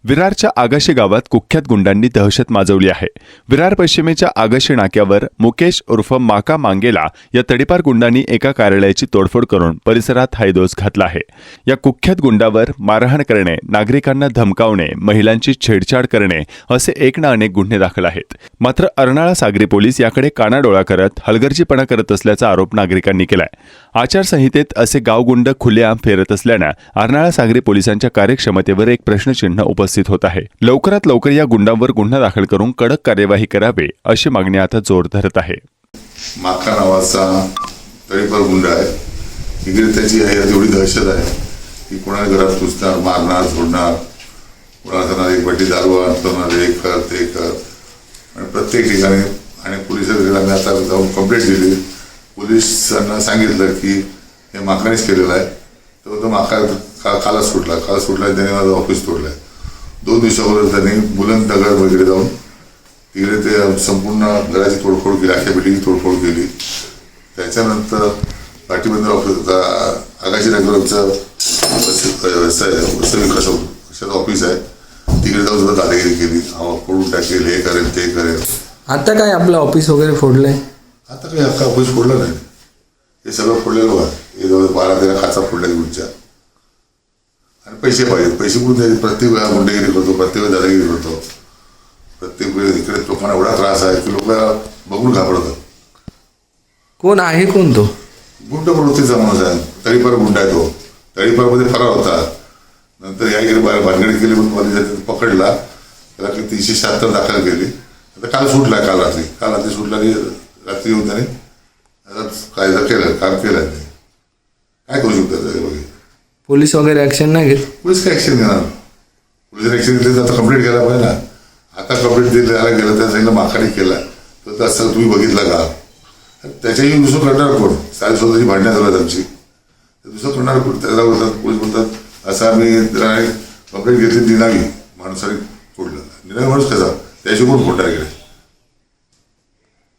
विरारच्या आगाशी गावात कुख्यात गुंडांनी दहशत माजवली आहे। विरार पश्चिमेच्या आगाशी नाक्यावर मुकेश उर्फ माका मांगेला या तडीपार गुंडांनी एका कार्यालयाची तोडफोड करून परिसरात हायदोस घातला आहे। या कुख्यात गुंडावर मारहाण करणे, नागरिकांना धमकावणे, महिलांची छेडछाड करणे असे एक ना अनेक गुन्हे दाखल आहेत। मात्र अर्नाळा सागरी पोलीस याकडे कानाडोळा करत हलगर्जीपणा करत असल्याचा आरोप नागरिकांनी केलाय। आचारसंहितेत असे गावगुंड खुलेआम फिरत असल्याने अर्नाळा सागरी पोलिसांच्या कार्यक्षमतेवर एक प्रश्नचिन्ह उपस्थित होत आहे। लवकरात लवकर या गुंडांवर गुन्हा दाखल करून कडक कार्यवाही करावी अशी मागणी आता जोर धरत आहे। माका नावाचा तडीपार गुंड आहे। इकडे त्याची एवढी दहशत आहे की कोणाला घरात घुसणार, मारणार, झोडणार, कोणाला एक वाटी दारू आणणार, हे कर ते कर, आणि प्रत्येक ठिकाणी। आणि पोलिसांनी आता जाऊन कंप्लेंट दिली। पोलिसांना सांगितलं की हे माकानेच केलेलं आहे। तर तो माका काल सुटला त्याने माझं ऑफिस तोडलं आहे। 2 दिवसावर त्यांनी बुलंद दगड वगैरे जाऊन तिकडे ते संपूर्ण घराची तोडफोड केली, अख्या बिल्डिंगची तोडफोड केली। त्याच्यानंतर पाठीबंदर ऑफिस आगाशी नगरचं विकास ऑफिस आहे, तिकडे जाऊन सुद्धा दादागिरी केली, फोडून टाकेल, हे करेल ते करेल। आता काय आपलं ऑफिस वगैरे फोडलंय? आता काही अख्खा ऑफिस फोडलं नाही, हे सगळं फोडलेलं बघा। हे जवळ 12-13 खाचा फोडल्या गुंडच्या। आणि पैसे पाहिजे, पैसे कुठून द्यायचे? प्रत्येक वेळा गुंडगिरी करतो, प्रत्येक वेळा दादागिरी करतो, प्रत्येक वेळेस इकडे लोकांना एवढा त्रास आहे की लोक बघून घाबरतात। कोण आहे, कोण तो? गुंड प्रवृत्तीचा माणूस आहे, तडीपार गुंड आहे तो। तडीपारमध्ये फरार होता, नंतर या गेली भानगडी केली, पण पोलिसांनी पकडला, त्याला 376 दाखल केली। आता काल सुटला, काल रात्री सुटला की रात्री येऊन त्याने कायदा केलं, काम केलं नाही। काय करू शकतात बघे? पोलीस वगैरे ऍक्शन नाही घेत? पोलीस काय ऍक्शन घेणार? पोलीस ऍक्शन घेतली तर आता कंप्लेंट केला पाहिजे ना। आता कंप्लेंट द्यायला गेलं, त्या सांगितलं माखाडी केला, तर असं तुम्ही बघितलं का? त्याच्याही दुसरं करणार कोण? सारी स्वतःची भांडण्यात झालं आमची, दुसरं करणार कोण? त्याला बोलतात, पोलीस बोलतात असं आम्ही कंप्लेंट घेतली, निनावी माणसाने फोडलं। निनावी माणूस कसा? त्याशी कोण फोडणार इकडे?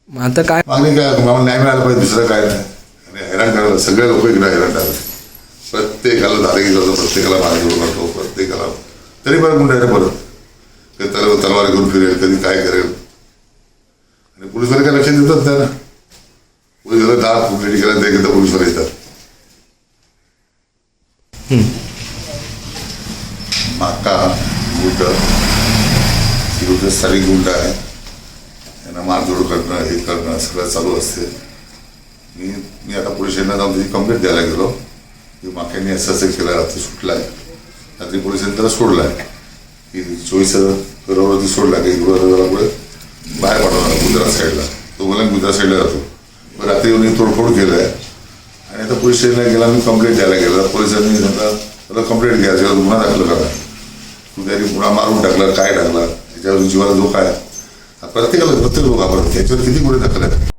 आता काय मागणी काय? आम्हाला न्याय मिळाला पाहिजे, दुसरं काय नाही। आणि हैराण करायला सगळे लोक इकडे हैराण टाकले, प्रत्येकाला दादागिरी करतो, प्रत्येकाला मारहाण करतो, प्रत्येकाला। तरी पण गुंड आहे परत, कधी तलवार घेऊन फिरेल, कधी काय करेल। आणि पोलिसवाले काय लक्ष देतात नाही ना। पोलिसवाले 10 कंप्लेंट केल्या ते एकदा पोलिसवाले येतात। माका गुंड सारी गुंड आहे, त्यांना मारझोड करणं, हे करणं सगळं चालू असते। मी आता पोलिसांना जाऊन त्याची कंप्लेंट द्यायला गेलो की माक्यांनी असं केलं, रात्री सुटलाय। रात्री पोलिसांनी त्याला सोडलाय की 24 फेब्रुवारी सोडला की पुढे बाहेर पाठवणार गुजरात साईडला। तो मला गुजरात साईडला जातो, मग रात्री येऊन तोडफोड केलं आहे। आणि आता पोलीस स्टेशनला गेला, मी कंप्लेंट द्यायला गेला, पोलिसांनी त्याला कंप्लेंट घ्या, त्याच्यावर गुन्हा दाखल करा। तू त्याने गुन्हा मारून टाकला, काय टाकला, त्याच्यावर जीवाला धोका आहे। प्रत्येक लोक घाबरतात, त्याच्यावर किती गुन्हे दाखल आहेत?